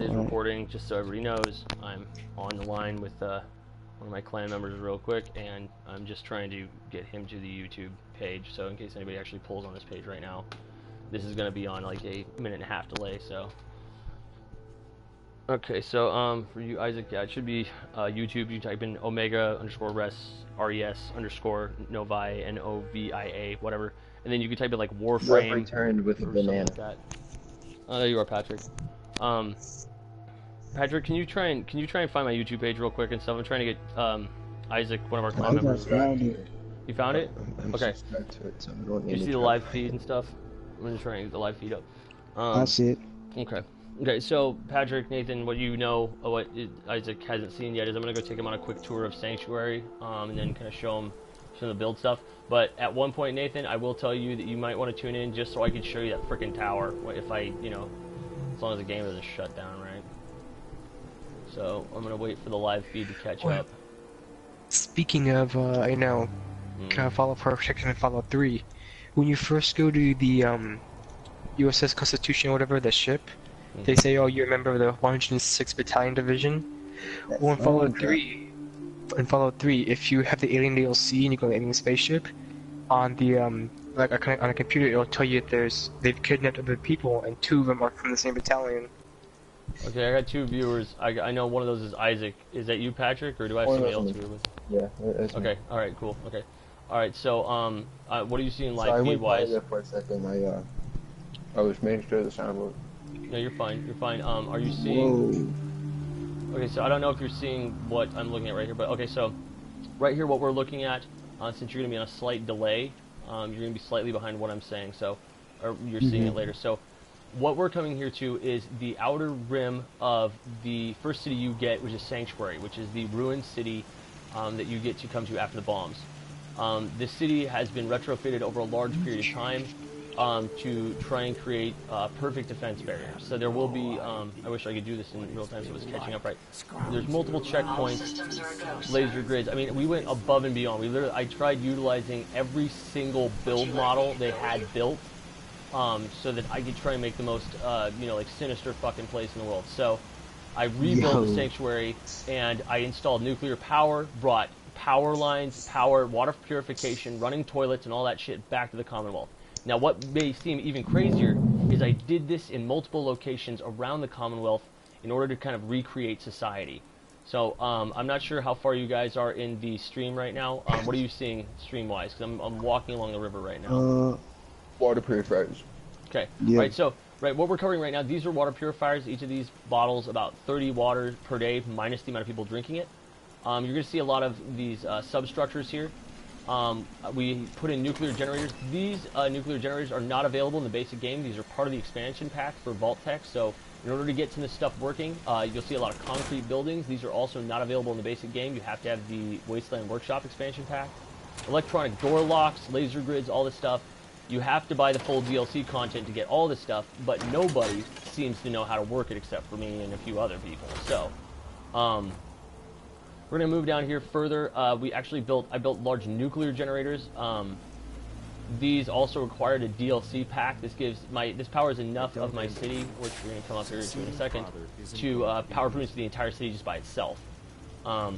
is recording, just so everybody knows. I'm on the line with one of my clan members real quick, and I'm just trying to get him to the YouTube page, so in case anybody actually pulls on this page right now, this is going to be on like a 1.5-minute delay, so. Okay, so for you, Isaac, yeah, it should be YouTube. You type in Omega_res_RES_Novi NOVIA, whatever, and then you can type in like Warframe. Returned with a banana. Like that. Oh, there you are, Patrick. Patrick, can you try and find my YouTube page real quick and stuff? I'm trying to get Isaac, one of our clan members. You found it? I'm okay. Subscribed to it, so I don't You see the live feed and stuff? I'm just trying to get the live feed up. I see it. Okay. Okay, so Patrick, Nathan, what you know, what Isaac hasn't seen yet is I'm gonna go take him on a quick tour of Sanctuary, and then kind of show him some of the build stuff. But at one point, Nathan, I will tell you that you might want to tune in just so I can show you that freaking tower. If I, you know, as long as the game doesn't shut down, right? So I'm gonna wait for the live feed to catch up. Speaking of, I know, kind of Fallout Protection and Fallout 3, when you first go to the USS Constitution or whatever, the ship, they say, oh, you're a member of the 106th Battalion Division. Well, in Fallout 3, if you have the Alien DLC and you go to the Alien spaceship, on the like on a computer, it'll tell you they've kidnapped other people, and 2 of them are from the same battalion. Okay, I got 2 viewers. I know one of those is Isaac. Is that you, Patrick, or do I have somebody else here with? Yeah, it's okay. All right. Cool. Okay. All right. So, what are you seeing live I feed went wise? there for a second. I was making sure the sound was. No, you're fine. You're fine. Are you seeing? Whoa. Okay, so I don't know if you're seeing what I'm looking at right here, but okay, so right here, what we're looking at, since you're gonna be on a slight delay, you're gonna be slightly behind what I'm saying. So, or you're seeing it later. So, what we're coming here to is the outer rim of the first city you get, which is Sanctuary, which is the ruined city that you get to come to after the bombs. This city has been retrofitted over a large period of time to try and create perfect defense barriers. So there will be, I wish I could do this in real time so it was catching up right. There's multiple checkpoints, laser grids. I mean, we went above and beyond. I tried utilizing every single build model they had built so that I could try and make the most, you know, like sinister fucking place in the world. So I rebuilt the Sanctuary and I installed nuclear power, brought power lines, water purification, running toilets, and all that shit back to the Commonwealth. Now, what may seem even crazier is I did this in multiple locations around the Commonwealth in order to kind of recreate society. So, I'm not sure how far you guys are in the stream right now. What are you seeing stream-wise? Because I'm walking along the river right now. Water purifiers. Okay, right, so, what we're covering right now, these are water purifiers. Each of these bottles, about 30 water per day, minus the amount of people drinking it. You're going to see a lot of these substructures here. We put in nuclear generators. These nuclear generators are not available in the basic game. These are part of the expansion pack for Vault-Tec. So in order to get some of this stuff working, you'll see a lot of concrete buildings. These are also not available in the basic game. You have to have the Wasteland Workshop expansion pack. Electronic door locks, laser grids, all this stuff. You have to buy the full DLC content to get all this stuff, but nobody seems to know how to work it except for me and a few other people. So, we're going to move down here further. I built large nuclear generators. These also required a DLC pack. This powers enough of my city, which we're going to come up here to in a second, to power pretty much the entire city just by itself. You're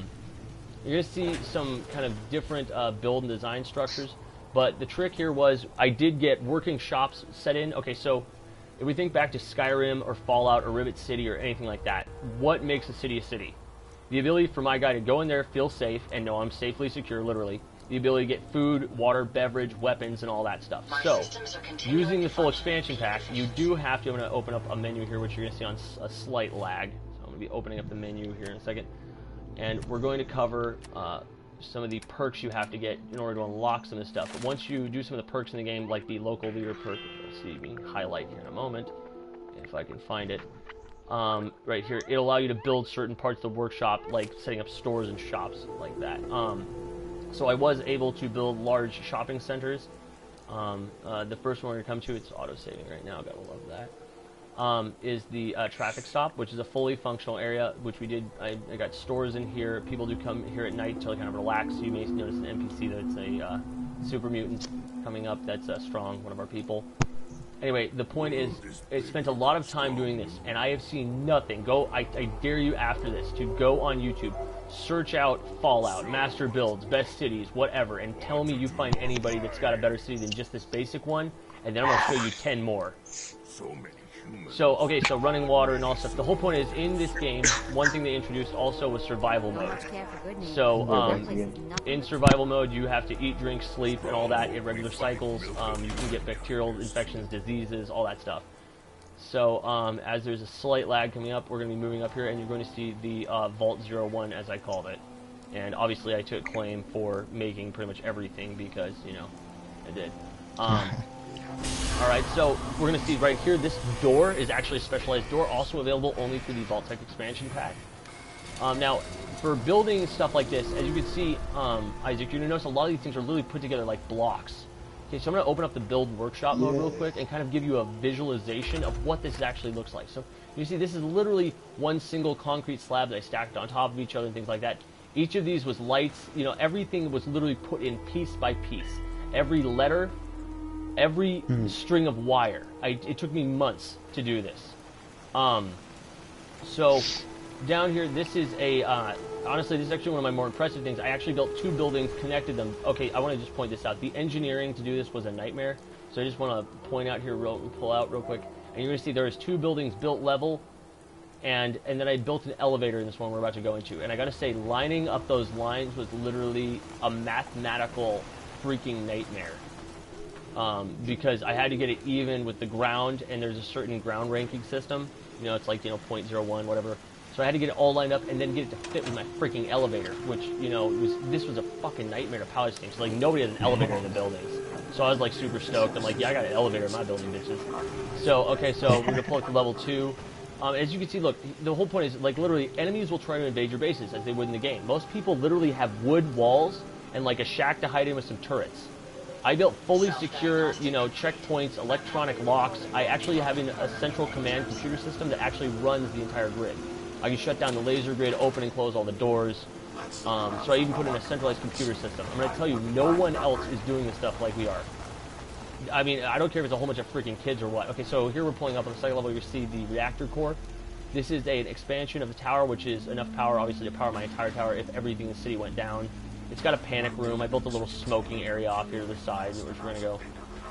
going to see some kind of different build and design structures, but the trick here was I did get working shops set in. Okay, so if we think back to Skyrim or Fallout or Rivet City or anything like that, what makes a city a city? The ability for my guy to go in there, feel safe, and know I'm safely secure, literally. The ability to get food, water, beverage, weapons, and all that stuff. So, using the full expansion pack, you do have to, I'm going to open up a menu here, which you're going to see on a slight lag. So I'm going to be opening up the menu here in a second. And we're going to cover some of the perks you have to get in order to unlock some of this stuff. But once you do some of the perks in the game, like the local leader perk, which you'll see me highlight here in a moment, if I can find it. Right here, it'll allow you to build certain parts of the workshop, like setting up stores and shops like that. So I was able to build large shopping centers. The first one we're going to come to, it's auto-saving right now, gotta love that, is the traffic stop, which is a fully functional area, which we did. I got stores in here. People do come here at night to kind of relax. You may notice an NPC that's a super mutant coming up. That's Strong, one of our people. Anyway, the point is, I spent a lot of time doing this, and I have seen nothing. I dare you after this to go on YouTube, search out Fallout, master builds, best cities, whatever, and tell me you find anybody that's got a better city than just this basic one, and then I'm going to show you 10 more. So, okay, so running water and all stuff. The whole point is, in this game, one thing they introduced also was survival mode. So, in survival mode, you have to eat, drink, sleep, and all that in regular cycles. You can get bacterial infections, diseases, all that stuff. So, as there's a slight lag coming up, we're going to be moving up here, and you're going to see the Vault 01, as I called it. And obviously, I took claim for making pretty much everything because, you know, I did. Alright, so we're going to see right here, this door is actually a specialized door, also available only through the Vault-Tec expansion pack. Now, for building stuff like this, as you can see, Isaac, you're going to notice a lot of these things are literally put together like blocks. Okay, so I'm going to open up the build workshop mode real quick and kind of give you a visualization of what this actually looks like. So, you see, this is literally one single concrete slab that I stacked on top of each other and things like that. Each of these was lights, you know, everything was literally put in piece by piece. Every letter, every string of wire. It took me months to do this. So down here, this is a, honestly, this is actually one of my more impressive things. I actually built 2 buildings, connected them. Okay, I want to just point this out. The engineering to do this was a nightmare. So I just want to point out here, pull out real quick. And you're going to see there's 2 buildings built level. And then I built an elevator in this one we're about to go into. And I got to say, lining up those lines was literally a mathematical freaking nightmare. Because I had to get it even with the ground, and there's a certain ground ranking system. You know, it's like, you know, 0.01, whatever. So I had to get it all lined up and then get it to fit with my freaking elevator, which, you know, this was a fucking nightmare to power things. Like, nobody has an elevator in the buildings. So I was, like, super stoked. I'm like, yeah, I got an elevator in my building, bitches. So, okay, so we're going to pull up to level 2. As you can see, look, the whole point is, like, literally, enemies will try to invade your bases as they would in the game. Most people literally have wood walls and, like, a shack to hide in with some turrets. I built fully secure, you know, checkpoints, electronic locks. I actually have a central command computer system that actually runs the entire grid. I can shut down the laser grid, open and close all the doors. So I even put in a centralized computer system. I'm going to tell you, no one else is doing this stuff like we are. I mean, I don't care if it's a whole bunch of freaking kids or what. Okay, so here we're pulling up on the second level, you see the reactor core. This is an expansion of the tower, which is enough power, obviously, to power my entire tower if everything in the city went down. It's got a panic room. I built a little smoking area off here to the side, which we're going to go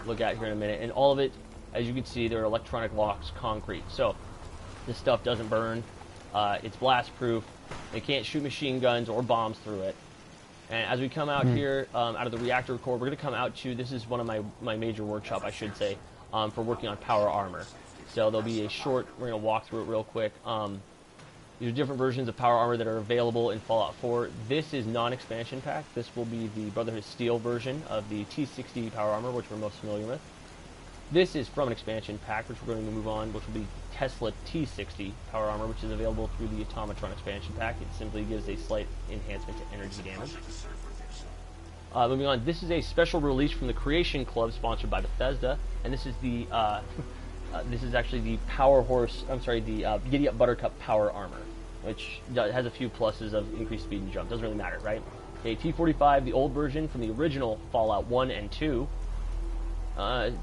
look at here in a minute. And all of it, as you can see, there are electronic locks, concrete. So this stuff doesn't burn. It's blast proof. They can't shoot machine guns or bombs through it. And as we come out here, out of the reactor core, we're going to come out to, this is one of my major workshop, I should say, for working on power armor. So there'll be a short, we're going to walk through it real quick. These are different versions of power armor that are available in Fallout 4. This is non-expansion pack. This will be the Brotherhood Steel version of the T60 power armor, which we're most familiar with. This is from an expansion pack, which we're going to move on, which will be Tesla T60 power armor, which is available through the Automatron expansion pack. It simply gives a slight enhancement to energy damage. Moving on, this is a special release from the Creation Club, sponsored by Bethesda, and this is the this is actually the the Giddy Up Buttercup power armor, which has a few pluses of increased speed and jump. Doesn't really matter, right? Okay, T45, the old version from the original Fallout 1 and 2.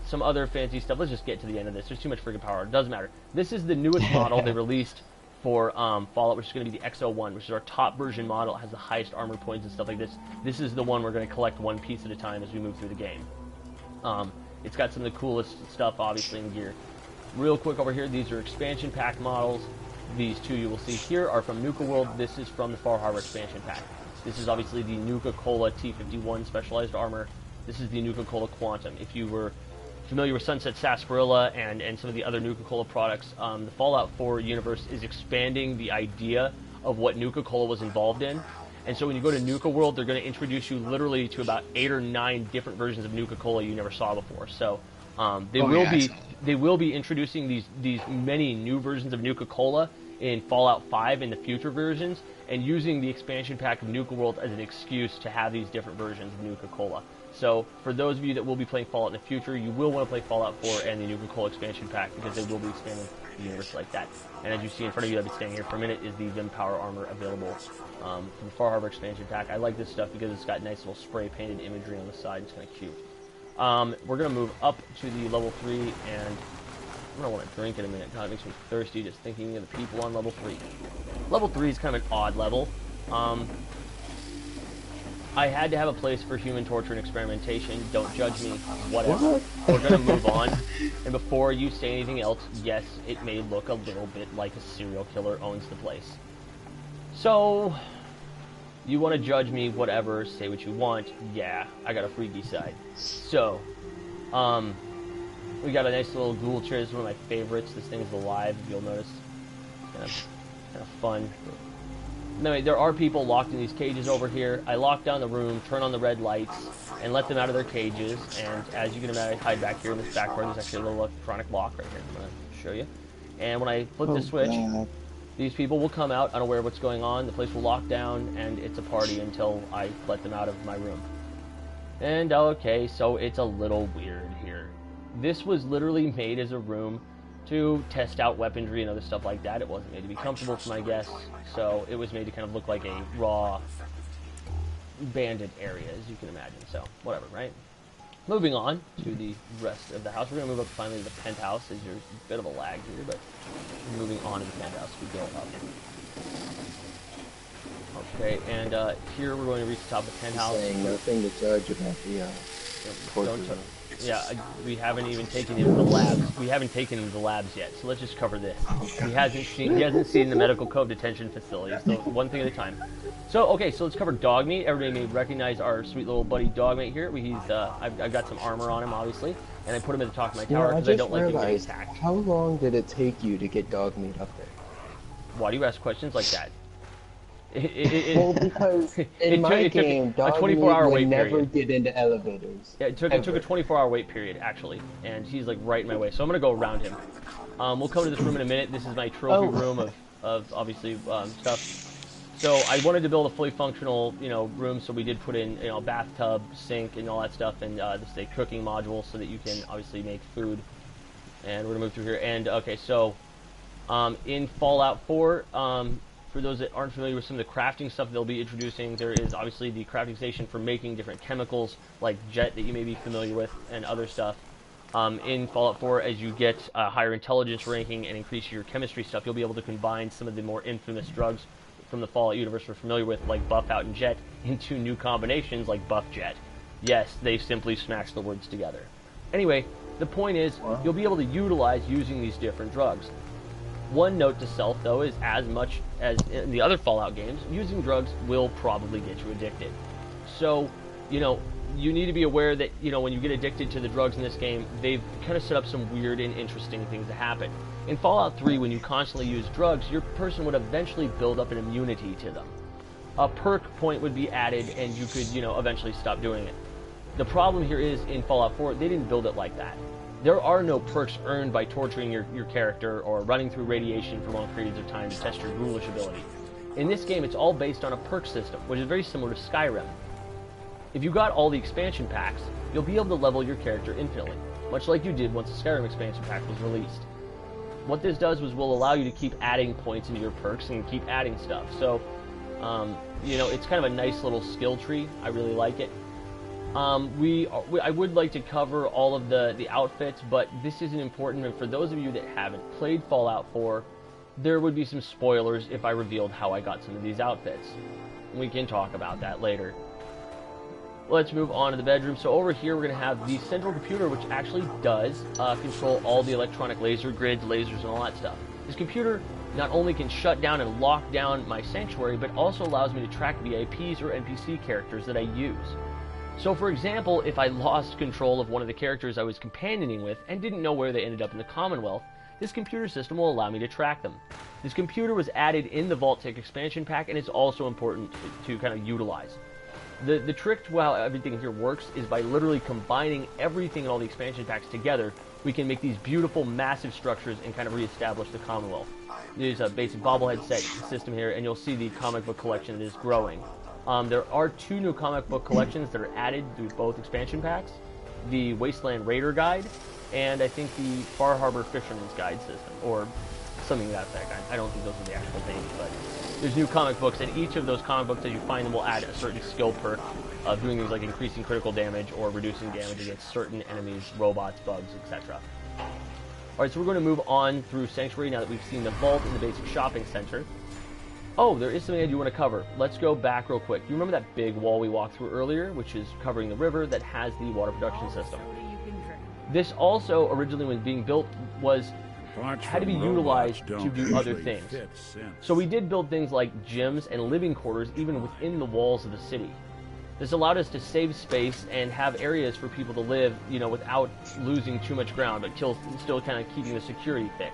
Some other fancy stuff. Let's just get to the end of this. There's too much freaking power. It doesn't matter. This is the newest model they released for Fallout, which is going to be the XO1, which is our top version model. It has the highest armor points and stuff like this. This is the one we're going to collect one piece at a time as we move through the game. It's got some of the coolest stuff, obviously, in gear. Real quick over here, these are expansion pack models. These two you will see here are from Nuka World. This is from the Far Harbor expansion pack. This is obviously the Nuka-Cola T51 specialized armor. This is the Nuka-Cola Quantum. If you were familiar with Sunset Sarsaparilla and some of the other Nuka-Cola products, the Fallout 4 universe is expanding the idea of what Nuka-Cola was involved in. And so when you go to Nuka World, they're going to introduce you literally to about 8 or 9 different versions of Nuka-Cola you never saw before. So they will be introducing these many new versions of Nuka-Cola in Fallout 5 in the future versions, and using the expansion pack of Nuka World as an excuse to have these different versions of Nuka-Cola. So for those of you that will be playing Fallout in the future, you will want to play Fallout 4 and the Nuka-Cola expansion pack, because they will be expanding the universe like that. And as you see in front of you, I've been standing here for a minute, is the Vim Power Armor available from the Far Harbor expansion pack. I like this stuff because it's got nice little spray painted imagery on the side. It's kind of cute. We're gonna move up to the level 3, and I'm gonna want to drink in a minute. God, it makes me thirsty just thinking of the people on level 3. Level 3 is kind of an odd level. I had to have a place for human torture and experimentation. Don't judge me. Whatever. We're gonna move on. And before you say anything else, yes, it may look a little bit like a serial killer owns the place. So, you want to judge me, whatever, say what you want. Yeah, I got a freaky side. So, we got a nice little ghoul chair. This is one of my favorites. This thing's alive, if you'll notice. Kind of fun. Anyway, there are people locked in these cages over here. I lock down the room, turn on the red lights, and let them out of their cages. And as you can imagine, I hide back here in this back corner. There's actually a little electronic lock right here. I'm going to show you. And when I flip the switch, these people will come out unaware of what's going on. The place will lock down, and it's a party until I let them out of my room. And okay, so it's a little weird here. This was literally made as a room to test out weaponry and other stuff like that. It wasn't made to be comfortable for my guests, so it was made to kind of look like a raw bandit area, as you can imagine. So, whatever, right? Moving on to the rest of the house. We're going to move up finally to the penthouse, as there's a bit of a lag here, but moving on to the penthouse, we go up. Okay, and here we're going to reach the top of the penthouse. Saying nothing to judge about the torture. We haven't even taken him to the labs. We haven't taken him to the labs yet, so let's just cover this. He hasn't seen the medical cove detention facility, so one thing at a time. So, okay, so let's cover Dogmeat. Everybody may recognize our sweet little buddy Dogmeat here. I've got some armor on him, obviously, and I put him at the top of my tower because I don't like him getting attacked. How long did it take you to get Dogmeat up there? Why do you ask questions like that? Well, because in my game, Dogmeat would never get into elevators. Yeah, it took a 24-hour wait period, actually, and he's like right in my way. So I'm gonna go around him. We'll come to this room in a minute. This is my trophy room of obviously stuff. So I wanted to build a fully functional, room. So we did put in, bathtub, sink, and all that stuff, and this is a cooking module so that you can obviously make food. And we're gonna move through here. And okay, so in Fallout 4. For those that aren't familiar with some of the crafting stuff they'll be introducing, there is obviously the crafting station for making different chemicals, like jet that you may be familiar with, and other stuff. In Fallout 4, as you get a higher intelligence ranking and increase your chemistry stuff, you'll be able to combine some of the more infamous drugs from the Fallout universe we're familiar with, like Buff Out and Jet, into new combinations like Buff Jet. Yes, they simply smash the words together. Anyway, the point is, you'll be able to utilize using these different drugs. One note to self, though, is as much as in the other Fallout games, using drugs will probably get you addicted. So, you need to be aware that, when you get addicted to the drugs in this game, they've kind of set up some weird and interesting things to happen. In Fallout 3, when you constantly use drugs, your person would eventually build up an immunity to them. A perk point would be added, and you could, eventually stop doing it. The problem here is, in Fallout 4, they didn't build it like that. There are no perks earned by torturing your character or running through radiation for long periods of time to test your ghoulish ability. In this game, it's all based on a perk system, which is very similar to Skyrim. If you got all the expansion packs, you'll be able to level your character infinitely, much like you did once the Skyrim expansion pack was released. What this does will allow you to keep adding points into your perks and keep adding stuff. So, it's kind of a nice little skill tree. I really like it. I would like to cover all of the outfits, but this isn't important, and for those of you that haven't played Fallout 4, there would be some spoilers if I revealed how I got some of these outfits. We can talk about that later. Let's move on to the bedroom. So over here we're going to have the central computer, which actually does control all the electronic laser grids, lasers, and all that stuff. This computer not only can shut down and lock down my sanctuary, but also allows me to track VIPs or NPC characters that I use. So, for example, if I lost control of one of the characters I was companioning with and didn't know where they ended up in the Commonwealth, this computer system will allow me to track them. This computer was added in the Vault-Tec expansion pack, and it's also important to kind of utilize. The trick to how everything here works is by literally combining everything in all the expansion packs together, we can make these beautiful, massive structures and kind of reestablish the Commonwealth. There's a basic bobblehead set system here, and you'll see the comic book collection that is growing. There are 2 new comic book collections that are added through both expansion packs. The Wasteland Raider Guide, and I think the Far Harbor Fisherman's Guide system, or something to that effect. I don't think those are the actual names, but there's new comic books, and each of those comic books as you find them will add a certain skill perk of doing things like increasing critical damage or reducing damage against certain enemies, robots, bugs, etc. Alright, so we're going to move on through Sanctuary now that we've seen the vault and the basic shopping center. Oh, there is something I do want to cover. Let's go back real quick. You remember that big wall we walked through earlier, which is covering the river that has the water production system? This also, originally when being built, had to be utilized to do other things. So we did build things like gyms and living quarters even within the walls of the city. This allowed us to save space and have areas for people to live, you know, without losing too much ground, but still kind of keeping the security thick.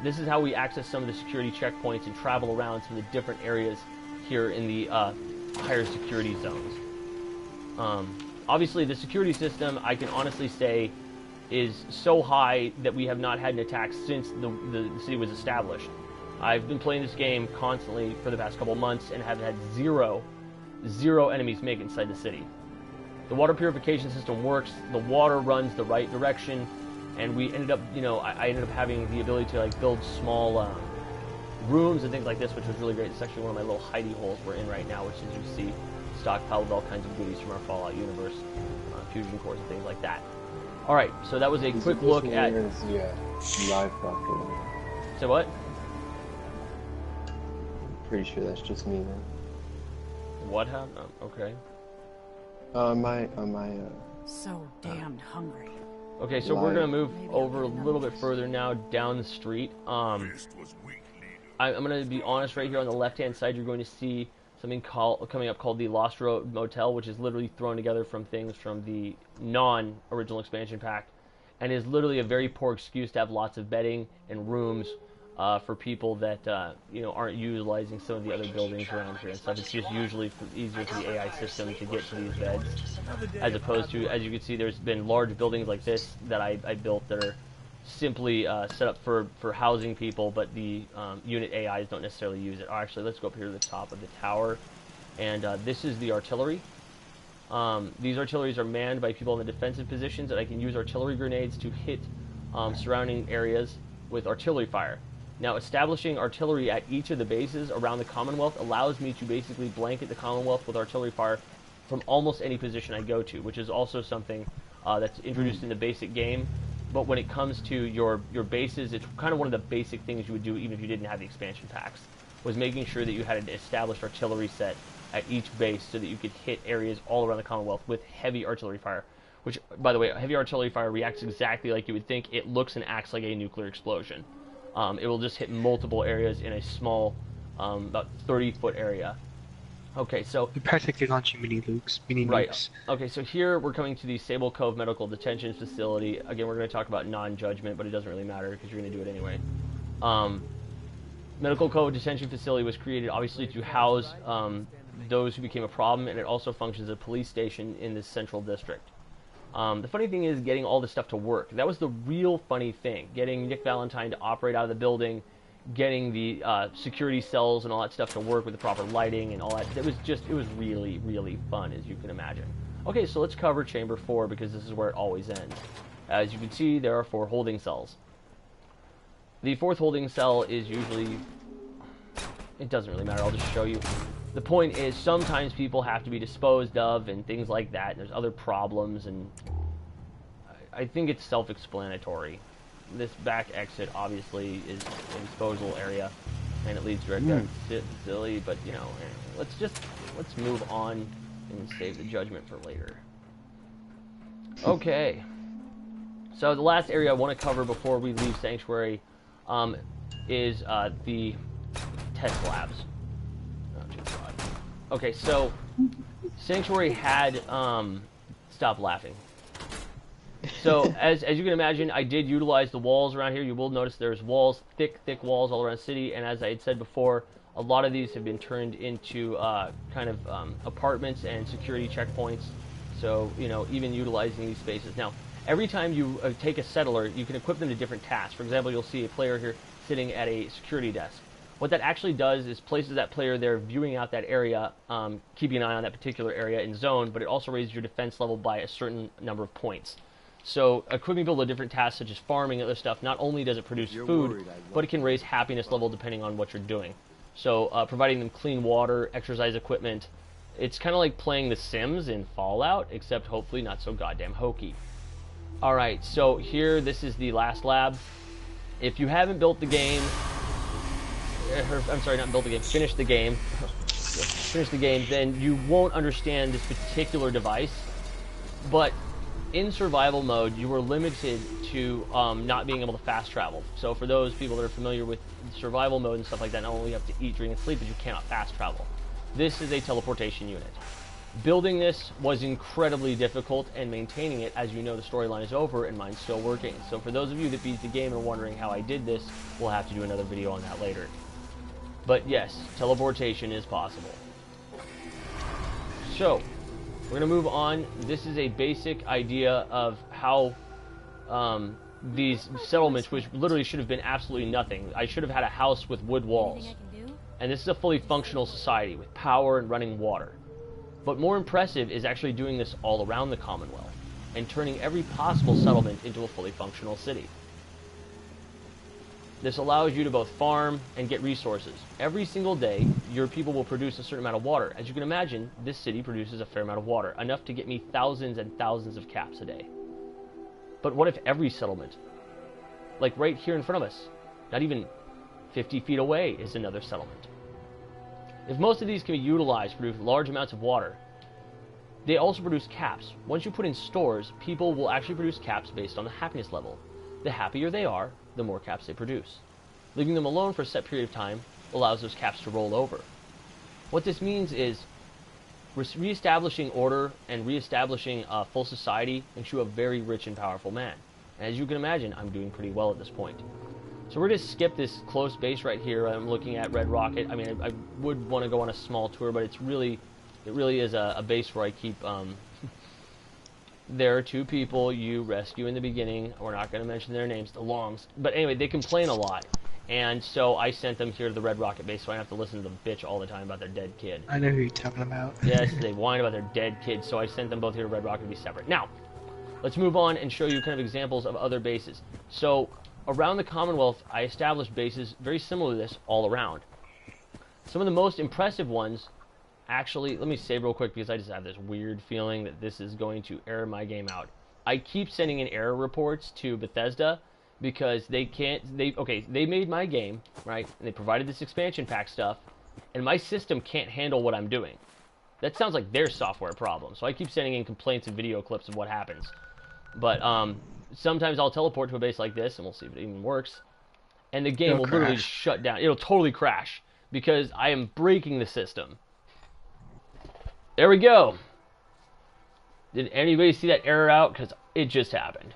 This is how we access some of the security checkpoints and travel around some of the different areas here in the higher security zones. Obviously, the security system, I can honestly say, is so high that we have not had an attack since the city was established. I've been playing this game constantly for the past couple months and have had zero enemies make it inside the city. The water purification system works, the water runs the right direction, and we ended up, you know, I ended up having the ability to like build small rooms and things like this, which was really great. It's actually one of my little hidey holes we're in right now, which is, you see, stockpiled with all kinds of goodies from our Fallout universe, fusion cores and things like that. Alright, so that was a quick look at... live broadcast. Say what? Pretty sure that's just me, man. What happened? Oh, okay. So damned hungry. Okay, so we're gonna move over a little bit further now down the street. I'm gonna be honest, right here on the left-hand side, you're going to see something coming up called the Lost Road Motel, which is literally thrown together from things from the non-original expansion pack, and is literally a very poor excuse to have lots of bedding and rooms for people that you know, aren't utilizing some of the other buildings around here and stuff. It's just usually easier for the AI system to get to these beds, as opposed to, as you can see, there's been large buildings like this that I built that are simply set up for housing people, but the unit AIs don't necessarily use it. Actually, let's go up here to the top of the tower, and this is the artillery. These artilleries are manned by people in the defensive positions, and I can use artillery grenades to hit surrounding areas with artillery fire. Now, establishing artillery at each of the bases around the Commonwealth allows me to basically blanket the Commonwealth with artillery fire from almost any position I go to, which is also something that's introduced in the basic game. But when it comes to your bases, it's kind of one of the basic things you would do even if you didn't have the expansion packs, was making sure that you had an established artillery set at each base so that you could hit areas all around the Commonwealth with heavy artillery fire. Which, by the way, heavy artillery fire reacts exactly like you would think. It looks and acts like a nuclear explosion. It will just hit multiple areas in a small, about 30-foot area. Okay, so... You're practically launching mini nukes. Right. Okay, so here we're coming to the Sable Cove Medical Detention Facility. Again, we're going to talk about non-judgment, but it doesn't really matter because you're going to do it anyway. Medical Cove Detention Facility was created, obviously, to house those who became a problem, and it also functions as a police station in this central district. The funny thing is getting all this stuff to work. That was the real funny thing. Getting Nick Valentine to operate out of the building, getting the security cells and all that stuff to work with the proper lighting and all that. It was really, really fun, as you can imagine. Okay, so let's cover Chamber 4 because this is where it always ends. As you can see, there are 4 holding cells. The 4th holding cell is usually... It doesn't really matter, I'll just show you. The point is, sometimes people have to be disposed of and things like that, and there's other problems, and I think it's self-explanatory. This back exit, obviously, is a disposal area, and it leads direct to the facility, but, you know, let's move on and save the judgment for later. Okay. So the last area I want to cover before we leave Sanctuary is the test labs. Okay, so Sanctuary had stop laughing. So as you can imagine, I did utilize the walls around here. You will notice there's walls, thick walls all around the city, and as I had said before, a lot of these have been turned into kind of apartments and security checkpoints. So, you know, even utilizing these spaces. Now, every time you take a settler, you can equip them to different tasks. For example, you'll see a player here sitting at a security desk. What that actually does is places that player there viewing out that area, keeping an eye on that particular area and zone, but it also raises your defense level by a certain number of points. So equipping people to different tasks such as farming and other stuff, not only does it produce food, but it can raise happiness level depending on what you're doing. So providing them clean water, exercise equipment. It's kind of like playing The Sims in Fallout, except hopefully not so goddamn hokey. Alright, so here, this is the last lab. If you haven't built the game, I'm sorry, not built the game, finished the game, then you won't understand this particular device. But in survival mode, you are limited to not being able to fast travel. So for those people that are familiar with survival mode and stuff like that, not only you have to eat, drink, and sleep, but you cannot fast travel. This is a teleportation unit. Building this was incredibly difficult, and maintaining it, as you know, the storyline is over and mine's still working. So for those of you that beat the game and are wondering how I did this, we'll have to do another video on that later. But yes, teleportation is possible. So, we're going to move on. This is a basic idea of how these settlements, which literally should have been absolutely nothing. I should have had a house with wood walls. And this is a fully functional society with power and running water. But more impressive is actually doing this all around the Commonwealth and turning every possible settlement into a fully functional city. This allows you to both farm and get resources. Every single day, your people will produce a certain amount of water. As you can imagine, this city produces a fair amount of water, enough to get me thousands and thousands of caps a day. But what if every settlement, like right here in front of us, not even 50 feet away, is another settlement? If most of these can be utilized to produce large amounts of water, they also produce caps. Once you put in stores, people will actually produce caps based on the happiness level. The happier they are, the more caps they produce. Leaving them alone for a set period of time allows those caps to roll over. What this means is reestablishing order and reestablishing a full society makes you a very rich and powerful man. And as you can imagine, I'm doing pretty well at this point. So we're going to skip this close base right here. I'm looking at Red Rocket. I mean, I would want to go on a small tour, but it really is a base where I keep... There are two people you rescue in the beginning. We're not going to mention their names, the Longs. But anyway, they complain a lot. And so I sent them here to the Red Rocket base so I don't have to listen to them bitch all the time about their dead kid. I know who you're talking about. Yes, they whine about their dead kid, so I sent them both here to Red Rocket to be separate. Now, let's move on and show you kind of examples of other bases. So, around the Commonwealth, I established bases very similar to this all around. Some of the most impressive ones... Actually, let me save real quick because I just have this weird feeling that this is going to error my game out. I keep sending in error reports to Bethesda because they made my game, right? And they provided this expansion pack stuff, and my system can't handle what I'm doing. That sounds like their software problem. So I keep sending in complaints and video clips of what happens. But sometimes I'll teleport to a base like this, and we'll see if it even works. And the game will literally just shut down. It'll totally crash because I am breaking the system. There we go. Did anybody see that error out? Because it just happened.